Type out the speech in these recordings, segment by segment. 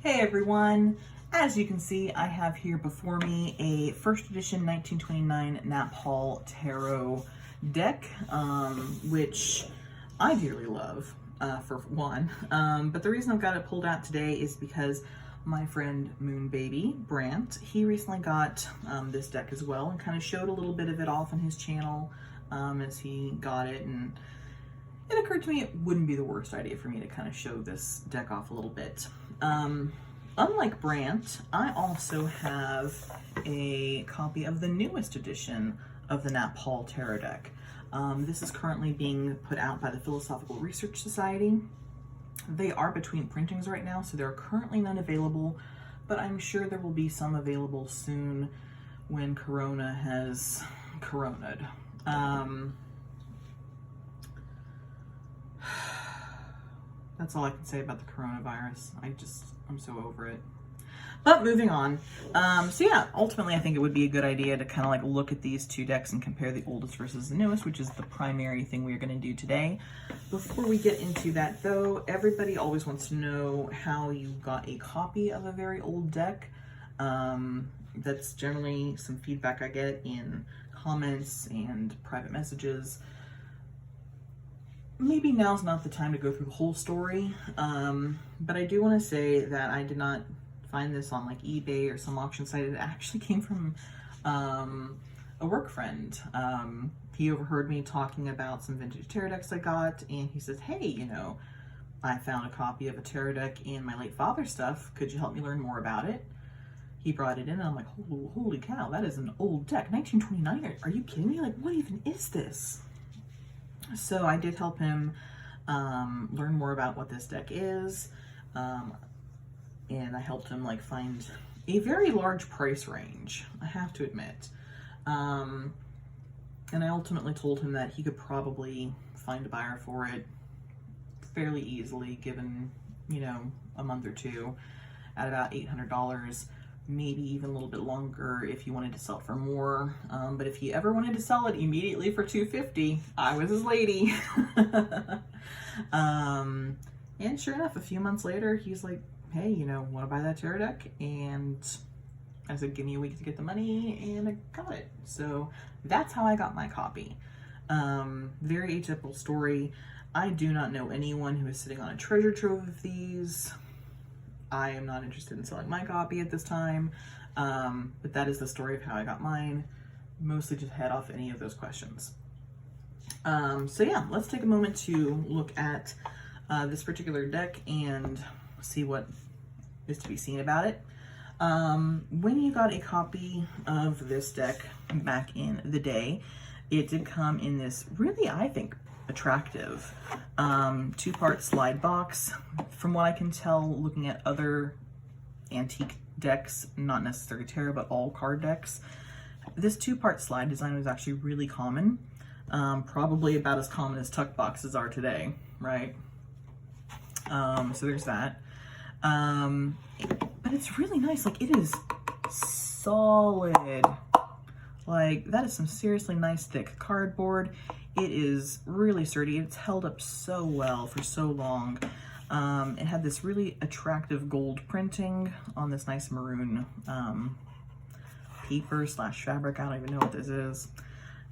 Hey everyone! As you can see, I have here before me a first edition 1929 Knapp Hall Tarot deck, which I dearly love, for one. But the reason I've got it pulled out today is because my friend Moon Baby Brant, he recently got this deck as well and kind of showed a little bit of it off on his channel as he got it, and it occurred to me it wouldn't be the worst idea for me to kind of show this deck off a little bit. Unlike Brant, I also have a copy of the newest edition of the Knapp Hall Tarot deck. This is currently being put out by the Philosophical Research Society. They are between printings right now, so there are currently none available, but I'm sure there will be some available soon when Corona has corona'd. That's all I can say about the coronavirus. I'm so over it. But moving on. So yeah, ultimately I think it would be a good idea to kind of like look at these two decks and compare the oldest versus the newest, which is the primary thing we're going to do today. Before we get into that though, everybody always wants to know how you got a copy of a very old deck. That's generally some feedback I get in comments and private messages. Maybe now's not the time to go through the whole story, but I do want to say that I did not find this on like eBay or some auction site. It actually came from a work friend. He overheard me talking about some vintage tarot decks I got, and he says, hey, you know, I found a copy of a tarot deck in my late father's stuff. Could you help me learn more about it? He brought it in, and I'm like, holy cow, that is an old deck. 1929, are you kidding me? Like, what even is this? So I did help him learn more about what this deck is, and I helped him like find a very large price range, I have to admit. And I ultimately told him that he could probably find a buyer for it fairly easily, given, you know, a month or two, at about $800. Maybe even a little bit longer if you wanted to sell it for more. But if he ever wanted to sell it immediately for $250, I was his lady. And sure enough, a few months later, he's like, hey, you know, want to buy that tarot deck? And I said, give me a week to get the money, and I got it. So that's how I got my copy. Very atypical story. I do not know anyone who is sitting on a treasure trove of these. I am not interested in selling my copy at this time, but that is the story of how I got mine, mostly to head off any of those questions. So yeah, let's take a moment to look at this particular deck and see what is to be seen about it. When you got a copy of this deck back in the day, it did come in this really, I think, attractive two-part slide box. From what I can tell, looking at other antique decks, not necessarily tarot, but all card decks, this two-part slide design was actually really common. Probably about as common as tuck boxes are today, right? So there's that. But it's really nice. Like, it is solid. Like, that is some seriously nice thick cardboard. It is really sturdy. It's held up so well for so long. It had this really attractive gold printing on this nice maroon paper slash fabric. I don't even know what this is.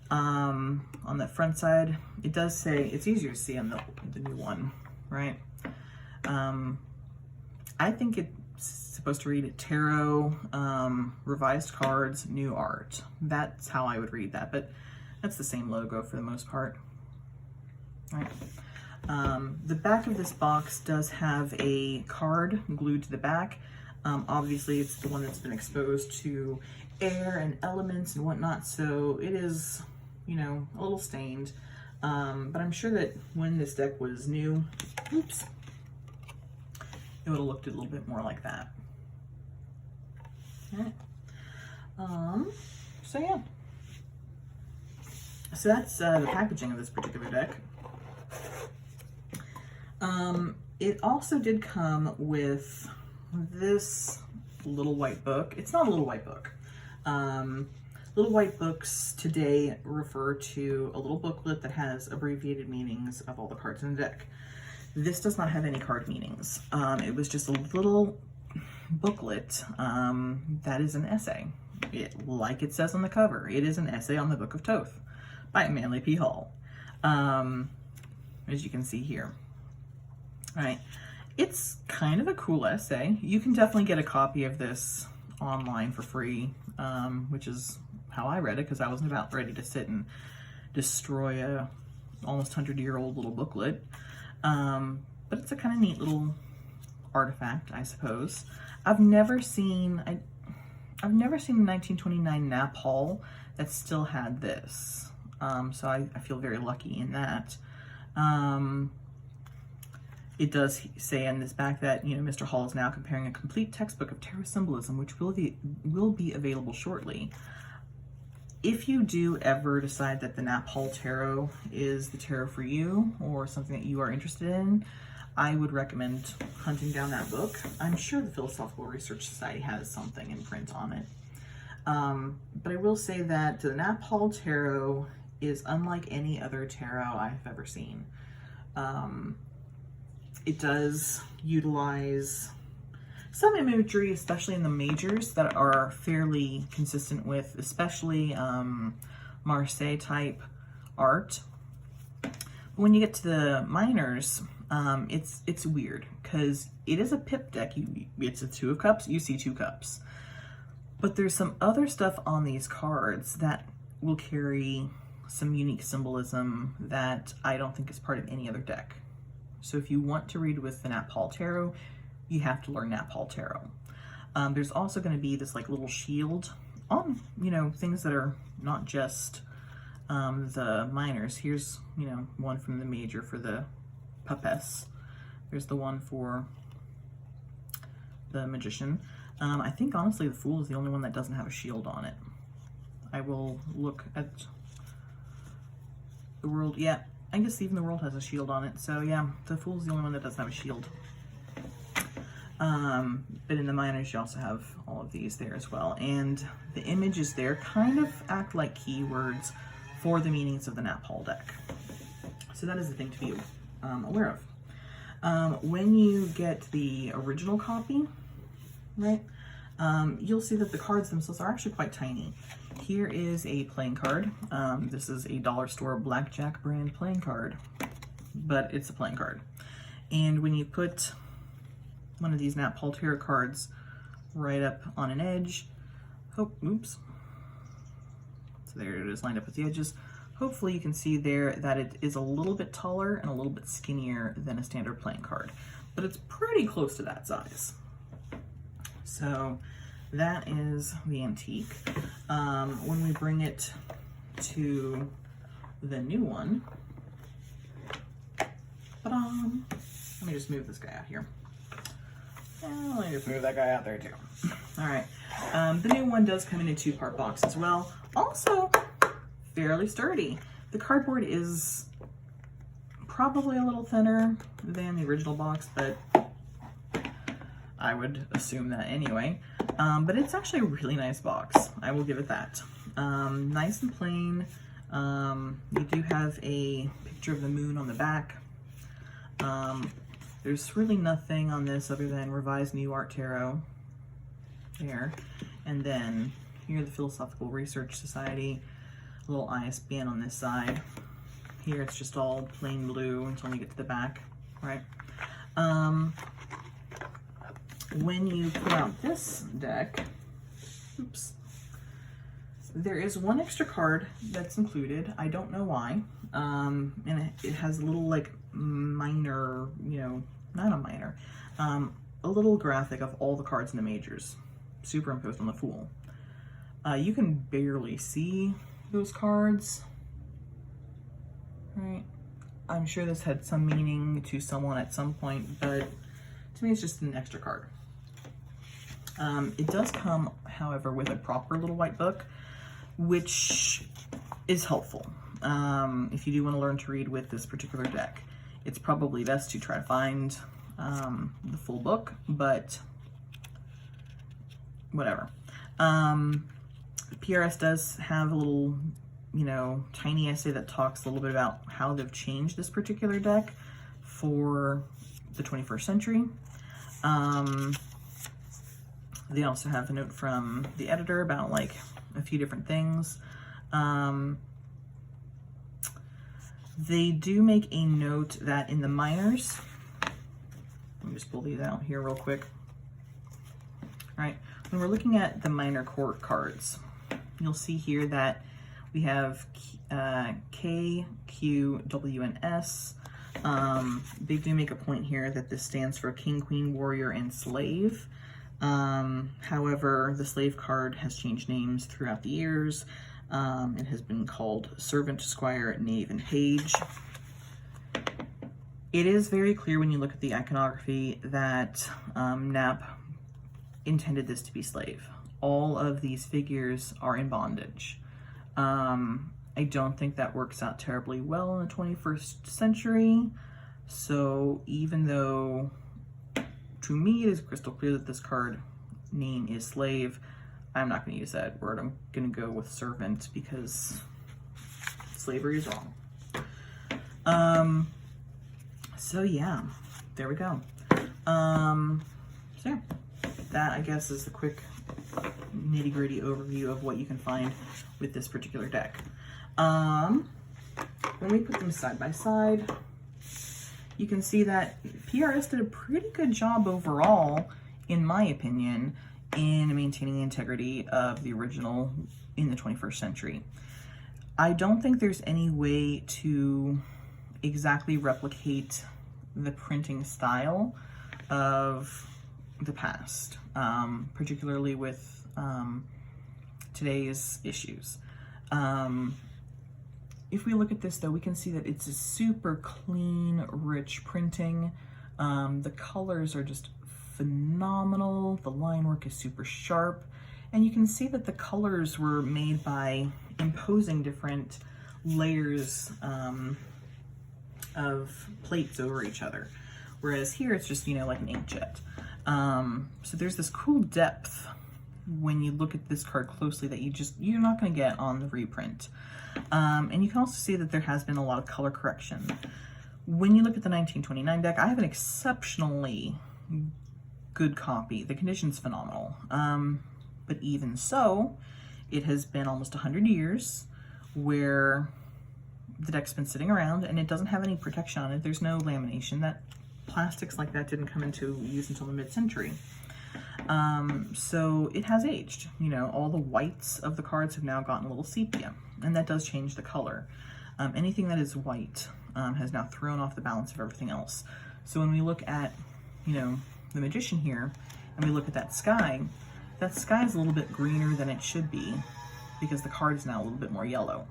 On the front side, it does say, it's easier to see on the new one, right? I think it's supposed to read Tarot, Revised Cards, New Art. That's how I would read that, but that's the same logo for the most part. All right. The back of this box does have a card glued to the back. Obviously, it's the one that's been exposed to air and elements and whatnot, so it is, you know, a little stained. But I'm sure that when this deck was new, oops, it would have looked a little bit more like that. All right. So yeah. So that's the packaging of this particular deck. It also did come with this little white book. It's not a little white book. Little white books today refer to a little booklet that has abbreviated meanings of all the cards in the deck. This does not have any card meanings. It was just a little booklet, that is an essay. Like it says on the cover, it is an essay on the Book of Thoth by Manly P. Hall, as you can see here. All right, it's kind of a cool essay. You can definitely get a copy of this online for free, which is how I read it, because I wasn't about ready to sit and destroy a almost 100-year-old little booklet. But it's a kind of neat little artifact, I suppose. I've never seen a 1929 Knapp Hall that still had this, so I feel very lucky in that. It does say in this back that, you know, Mr. Hall is now comparing a complete textbook of tarot symbolism, which will be available shortly. If you do ever decide that the Knapp Hall Tarot is the tarot for you, or something that you are interested in, I would recommend hunting down that book. I'm sure the Philosophical Research Society has something in print on it. But I will say that the Knapp Hall Tarot is unlike any other tarot I've ever seen. It does utilize some imagery, especially in the majors, that are fairly consistent with, especially Marseille type art. But when you get to the minors, it's weird, because it is a pip deck. It's a 2 of cups, you see 2 cups. But there's some other stuff on these cards that will carry some unique symbolism that I don't think is part of any other deck. So if you want to read with the Knapp Hall Tarot, you have to learn Knapp Hall Tarot. There's also going to be this like little shield on, you know, things that are not just the minors. Here's, you know, one from the major for the Papess. There's the one for the Magician. I think honestly the Fool is the only one that doesn't have a shield on it. I will look at the World. Yeah, I guess even the World has a shield on it. So yeah, the Fool is the only one that doesn't have a shield. But in the minors, you also have all of these there as well. And the images there kind of act like keywords for the meanings of the Knapp Hall deck. So that is the thing to be aware of. When you get the original copy, right, you'll see that the cards themselves are actually quite tiny. Here is a playing card. This is a dollar store blackjack brand playing card, but it's a playing card. And when you put one of these Knapp Hall Tarot cards right up on an edge, oops. So there it is, lined up with the edges. Hopefully you can see there that it is a little bit taller and a little bit skinnier than a standard playing card, but it's pretty close to that size. So that is the antique. When we bring it to the new one, let me just move this guy out here. Let me just move that guy out there too. All right, the new one does come in a 2-part box as well. Also fairly sturdy. The cardboard is probably a little thinner than the original box, but I would assume that anyway. But it's actually a really nice box. I will give it that. Nice and plain. You do have a picture of the moon on the back. There's really nothing on this other than Revised New Art Tarot there. And then here, the Philosophical Research Society, a little ISBN on this side. Here it's just all plain blue until you get to the back, right? When you pull out this deck, oops, there is one extra card that's included. I don't know why. And it has a little like minor, you know, not a minor, a little graphic of all the cards in the majors superimposed on the Fool. You can barely see those cards, right? I'm sure this had some meaning to someone at some point, but to me it's just an extra card. It does come, however, with a proper little white book, which is helpful. If you do want to learn to read with this particular deck, it's probably best to try to find the full book, but whatever. PRS does have a little, you know, tiny essay that talks a little bit about how they've changed this particular deck for the 21st century. They also have a note from the editor about like a few different things. They do make a note that in the minors, let me just pull these out here real quick. All right, when we're looking at the minor court cards, you'll see here that we have K, Q, W, and S. They do make a point here that this stands for king, queen, warrior, and slave. However, the slave card has changed names throughout the years. It has been called servant, squire, knave, and page. It is very clear when you look at the iconography that Knapp intended this to be slave. All of these figures are in bondage. I don't think that works out terribly well in the 21st century. So even though to me it is crystal clear that this card name is slave, I'm not going to use that word. I'm going to go with servant because slavery is wrong. So yeah, there we go. So yeah, that I guess is the quick nitty-gritty overview of what you can find with this particular deck. When we put them side by side, you can see that PRS did a pretty good job overall, in my opinion, in maintaining the integrity of the original in the 21st century. I don't think there's any way to exactly replicate the printing style of the past, particularly with today's issues. If we look at this though, we can see that it's a super clean, rich printing. The colors are just phenomenal. The line work is super sharp. And you can see that the colors were made by imposing different layers of plates over each other. Whereas here it's just, you know, like an inkjet. So there's this cool depth when you look at this card closely that you're not going to get on the reprint. And you can also see that there has been a lot of color correction. When you look at the 1929 deck, I have an exceptionally good copy. The condition's phenomenal. But even so, it has been almost 100 years where the deck's been sitting around and it doesn't have any protection on it. There's no lamination. That plastics like that didn't come into use until the mid-century. So it has aged. You know, all the whites of the cards have now gotten a little sepia, and that does change the color. Anything that is white has now thrown off the balance of everything else. So when we look at, you know, the Magician here, and we look at that sky is a little bit greener than it should be because the card is now a little bit more yellow.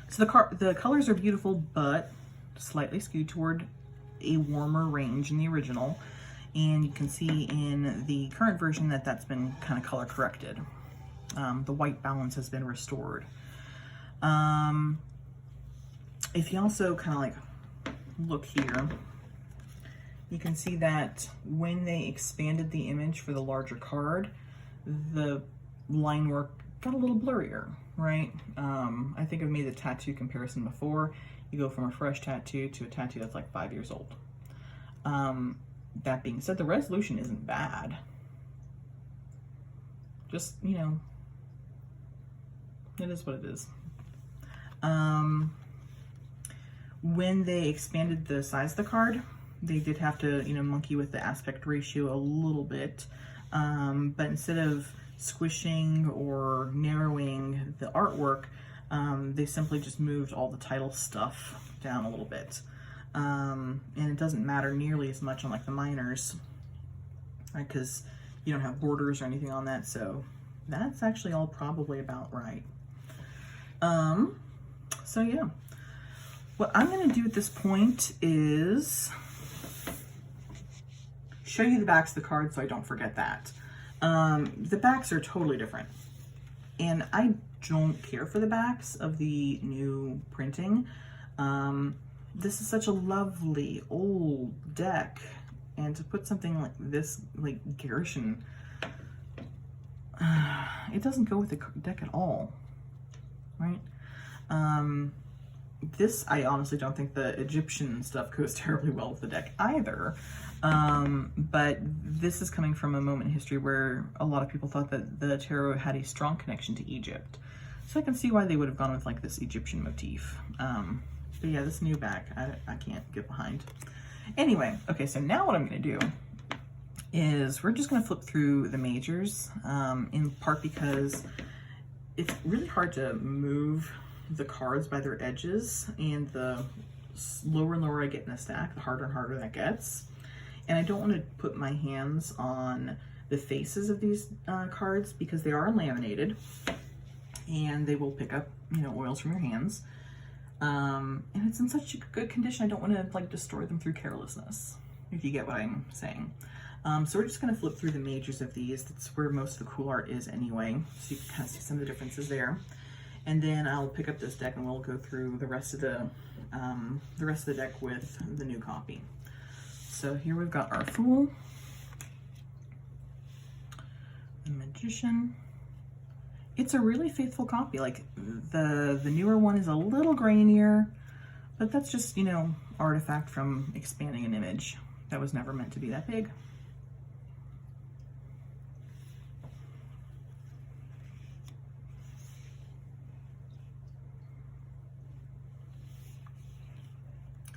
So the colors are beautiful, but slightly skewed toward a warmer range in the original. And you can see in the current version that that's been kind of color corrected. The white balance has been restored. If you also kind of like look here, you can see that when they expanded the image for the larger card, the line work got a little blurrier, right? I think I've made the tattoo comparison before. You go from a fresh tattoo to a tattoo that's like 5 years old. That being said, the resolution isn't bad. Just, you know, it is what it is. When they expanded the size of the card, they did have to, you know, monkey with the aspect ratio a little bit. But instead of squishing or narrowing the artwork, they simply just moved all the title stuff down a little bit. And it doesn't matter nearly as much on like the minors, right? Because you don't have borders or anything on that, so that's actually all probably about right. So yeah, what I'm going to do at this point is show you the backs of the cards so I don't forget that. The backs are totally different, and I don't care for the backs of the new printing. This is such a lovely old deck, and to put something like this, like Garrison, it doesn't go with the deck at all, right? This, I honestly don't think the Egyptian stuff goes terribly well with the deck either. But this is coming from a moment in history where a lot of people thought that the tarot had a strong connection to Egypt. So I can see why they would have gone with like this Egyptian motif. But yeah, this new back, I can't get behind. Anyway, okay, so now what I'm gonna do is we're just gonna flip through the majors, in part because it's really hard to move the cards by their edges, and the lower and lower I get in the stack, the harder and harder that gets. And I don't want to put my hands on the faces of these cards because they are laminated and they will pick up, you know, oils from your hands. And it's in such a good condition, I don't want to like destroy them through carelessness, if you get what I'm saying. So we're just going to flip through the majors of these. That's where most of the cool art is anyway, so you can kind of see some of the differences there. And then I'll pick up this deck and we'll go through the rest of the deck with the new copy. So here we've got our Fool, the Magician. It's a really faithful copy. Like the newer one is a little grainier, but that's just, you know, artifact from expanding an image that was never meant to be that big.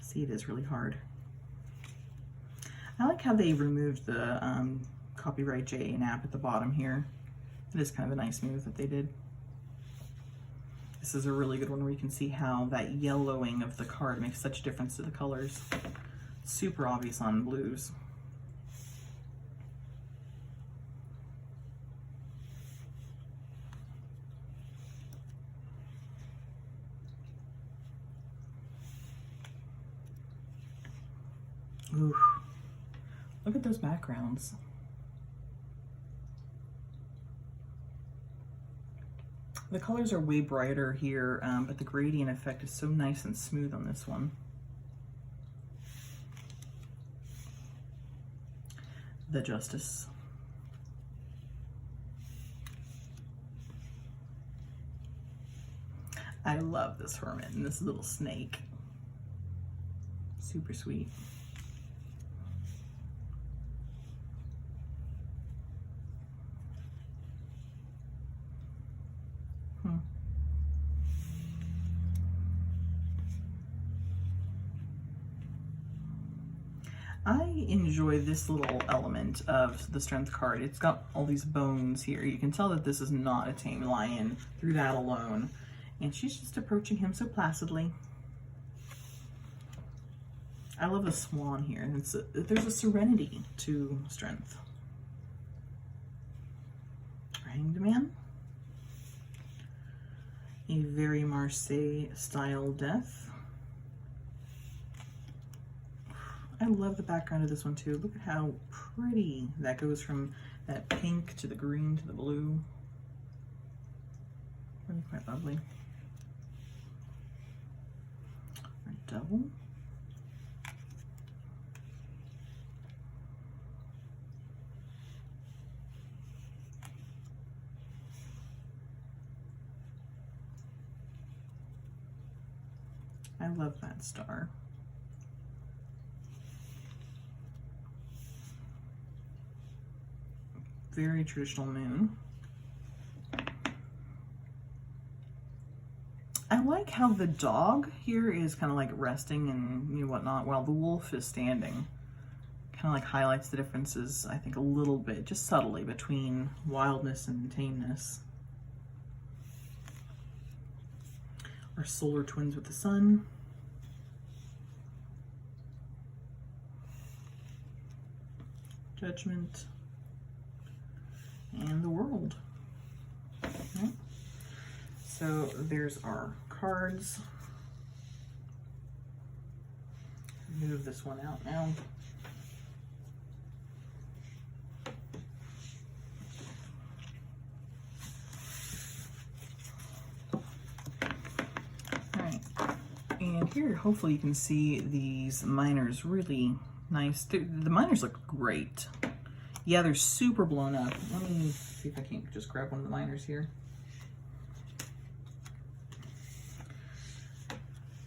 See, it is really hard. I like how they removed the copyright J.A. Knapp at the bottom here. It is kind of a nice move that they did. This is a really good one where you can see how that yellowing of the card makes such a difference to the colors. Super obvious on blues. Ooh, look at those backgrounds. The colors are way brighter here, but the gradient effect is so nice and smooth on this one. The Justice. I love this hermit and this little snake. Super sweet. I enjoy this little element of the strength card. It's got all these bones here. You can tell that this is not a tame lion through that alone. And she's just approaching him so placidly. I love the swan here. And there's a serenity to strength. Hanged Man. A very Marseille style death. I love the background of this one too. Look at how pretty that goes from that pink to the green to the blue. Really quite lovely. Our Devil. I love that star. Very traditional moon. I like how the dog here is kind of like resting and you know, whatnot, while the wolf is standing. Kind of like highlights the differences, I think, a little bit, just subtly, between wildness and tameness. Our solar twins with the sun. Judgment. And the World. Okay. So there's our cards. Move this one out now. All right. And here, hopefully you can see these miners really nice. The miners look great. Yeah, they're super blown up. Let me see if I can just grab one of the miners here.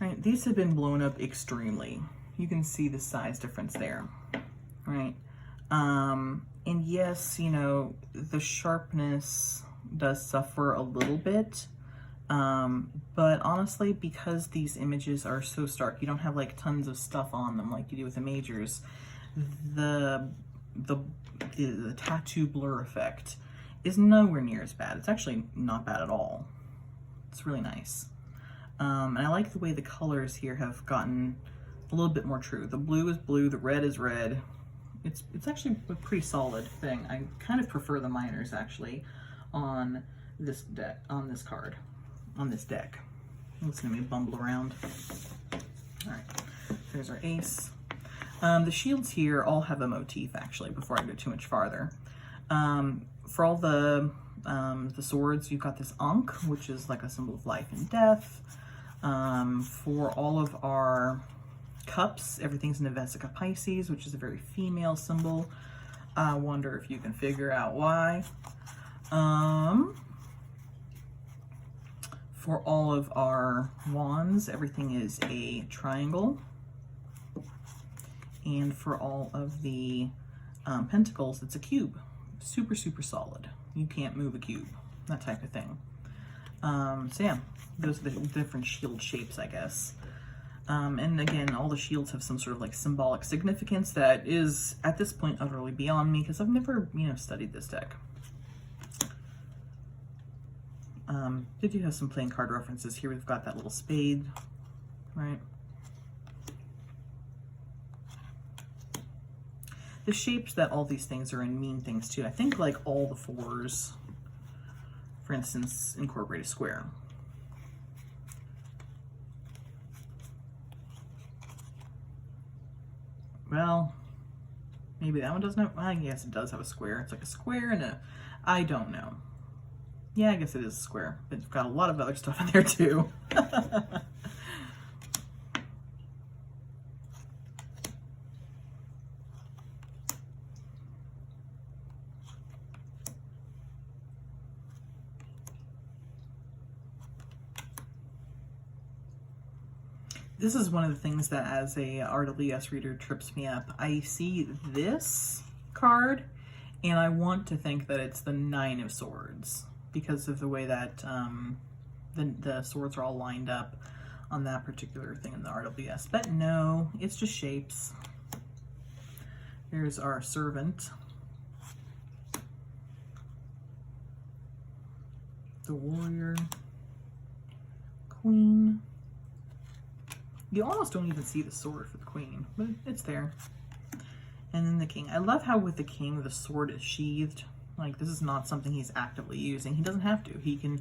All right, these have been blown up extremely. You can see the size difference there. All right? And yes, you know, the sharpness does suffer a little bit. But honestly, because these images are so stark, you don't have like tons of stuff on them like you do with the majors, the tattoo blur effect is nowhere near as bad. It's actually not bad at all. It's really nice. And I like the way the colors here have gotten a little bit more true. The blue is blue, the red is red. It's actually a pretty solid thing. I kind of prefer the minors actually on this deck, on this card, on this deck. Listen to me bumble around. All right, there's our ace. The shields here all have a motif actually, before I go too much farther. For all the swords, you've got this Ankh, which is like a symbol of life and death. For all of our cups, everything's Navesica Pisces, which is a very female symbol. I wonder if you can figure out why. For all of our wands, everything is a triangle. And for all of the pentacles, it's a cube. Super, super solid. You can't move a cube, that type of thing. So yeah, those are the different shield shapes, I guess. And again, all the shields have some sort of like symbolic significance that is, at this point, utterly beyond me because I've never, you know, studied this deck. They do have some playing card references here. We've got that little spade, right? The shapes that all these things are in mean things too. I think like all the fours, for instance, incorporate a square. Well, maybe that one doesn't have, I guess it does have a square. It's like a square and a, I don't know. Yeah, I guess it is a square, but it's got a lot of other stuff in there too. This is one of the things that as a RWS reader trips me up. I see this card and I want to think that it's the Nine of Swords because of the way that the swords are all lined up on that particular thing in the RWS. But no, it's just shapes. Here's our servant. The warrior. Queen. You almost don't even see the sword for the queen, but it's there. And then the king. I love how with the king, the sword is sheathed. Like, this is not something he's actively using. He doesn't have to. He can,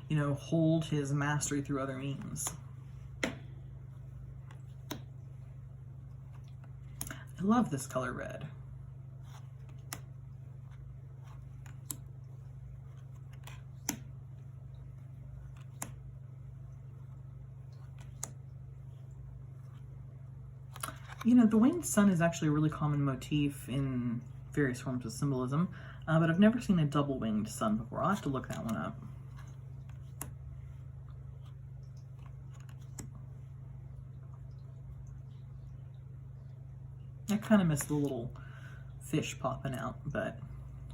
you know, hold his mastery through other means. I love this color red. You know, the winged sun is actually a really common motif in various forms of symbolism, but I've never seen a double winged sun before. I'll have to look that one up. I kind of miss the little fish popping out, but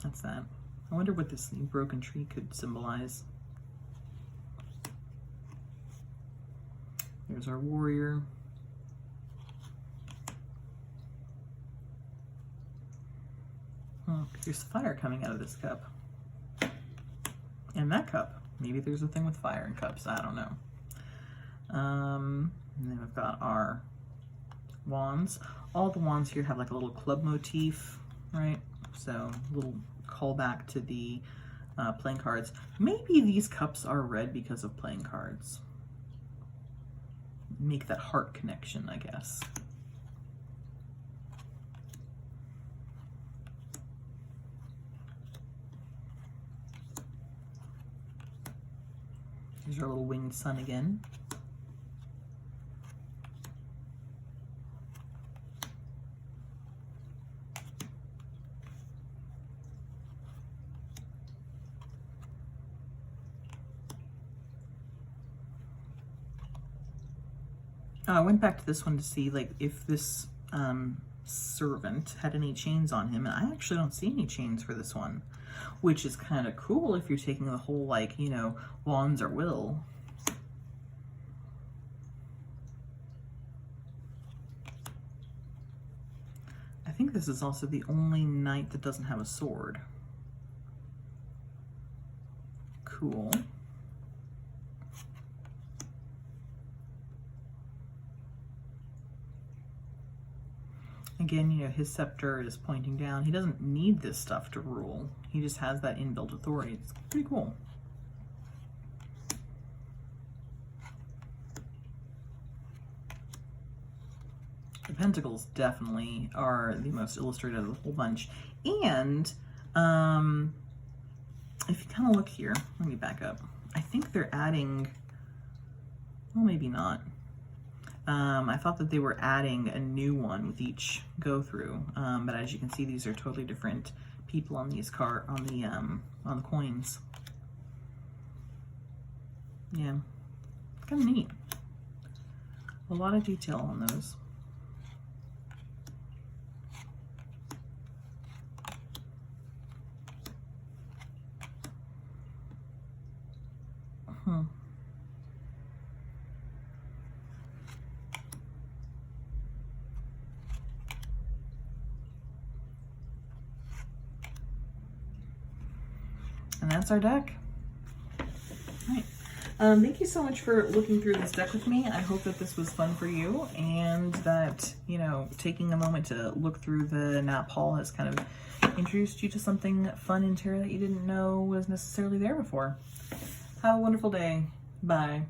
that's that. I wonder what this broken tree could symbolize. There's our warrior. Oh, there's fire coming out of this cup. And that cup. Maybe there's a thing with fire in cups. I don't know. And then we've got our wands. All the wands here have like a little club motif, right? So a little callback to the playing cards. Maybe these cups are red because of playing cards. Make that heart connection, I guess. Here's our little winged sun again. I went back to this one to see like if this servant had any chains on him, and I actually don't see any chains for this one, which is kind of cool if you're taking the whole, like, you know, wands or will. I think this is also the only knight that doesn't have a sword. Cool. Again, you know, his scepter is pointing down. He doesn't need this stuff to rule. He just has that inbuilt authority. It's pretty cool. The Pentacles definitely are the most illustrated of the whole bunch. And if you kind of look here, let me back up. I think they're adding, well, maybe not. I thought that they were adding a new one with each go through, but as you can see, these are totally different people on these on the coins. Yeah, kind of neat. A lot of detail on those. And that's our deck. All right. Thank you so much for looking through this deck with me. I hope that this was fun for you, and that, you know, taking a moment to look through the Knapp Hall has kind of introduced you to something fun in tarot that you didn't know was necessarily there before. Have a wonderful day. Bye.